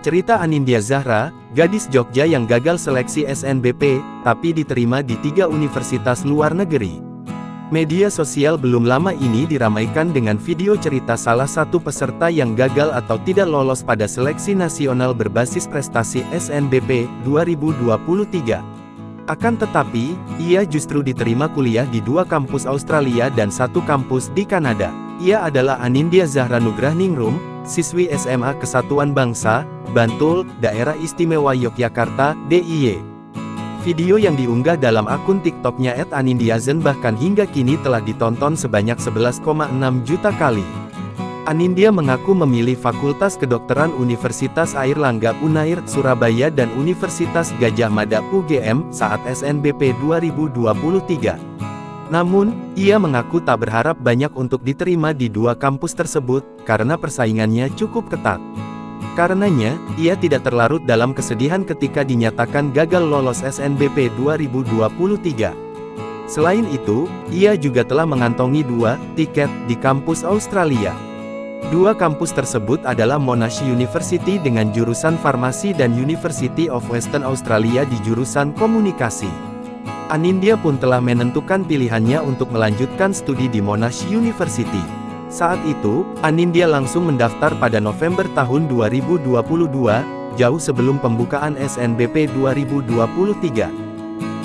Cerita Anindya Zahra, gadis Jogja yang gagal seleksi SNBP, tapi diterima di 3 universitas luar negeri. Media sosial belum lama ini diramaikan dengan video cerita salah satu peserta yang gagal atau tidak lolos pada seleksi nasional berbasis prestasi SNBP 2023. Akan tetapi, ia justru diterima kuliah di 2 kampus Australia dan 1 kampus di Kanada. Ia adalah Anindya Zahra Nugrahningrum, siswi SMA Kesatuan Bangsa, Bantul, Daerah Istimewa Yogyakarta, DIY. Video yang diunggah dalam akun TikToknya @anindyazen bahkan hingga kini telah ditonton sebanyak 11,6 juta kali. Anindya mengaku memilih Fakultas Kedokteran Universitas Airlangga Unair, Surabaya dan Universitas Gadjah Mada UGM saat SNBP 2023. Namun, ia mengaku tak berharap banyak untuk diterima di 2 kampus tersebut, karena persaingannya cukup ketat. Karenanya, ia tidak terlarut dalam kesedihan ketika dinyatakan gagal lolos SNBP 2023. Selain itu, ia juga telah mengantongi 2 tiket di kampus Australia. 2 kampus tersebut adalah Monash University dengan jurusan farmasi dan University of Western Australia di jurusan komunikasi. Anindya pun telah menentukan pilihannya untuk melanjutkan studi di Monash University. Saat itu, Anindya langsung mendaftar pada November tahun 2022, jauh sebelum pembukaan SNBP 2023.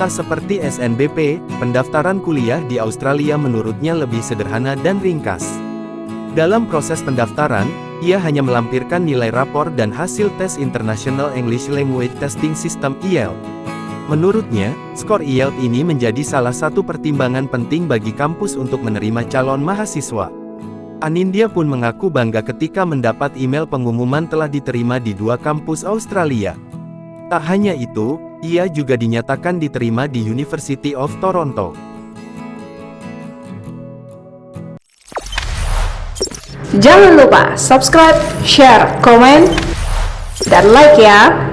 Tak seperti SNBP, pendaftaran kuliah di Australia menurutnya lebih sederhana dan ringkas. Dalam proses pendaftaran, ia hanya melampirkan nilai rapor dan hasil tes International English Language Testing System (IELTS). Menurutnya, skor IELTS ini menjadi salah satu pertimbangan penting bagi kampus untuk menerima calon mahasiswa. Anindya pun mengaku bangga ketika mendapat email pengumuman telah diterima di 2 kampus Australia. Tak hanya itu, ia juga dinyatakan diterima di University of Toronto. Jangan lupa subscribe, share, komen, dan like ya!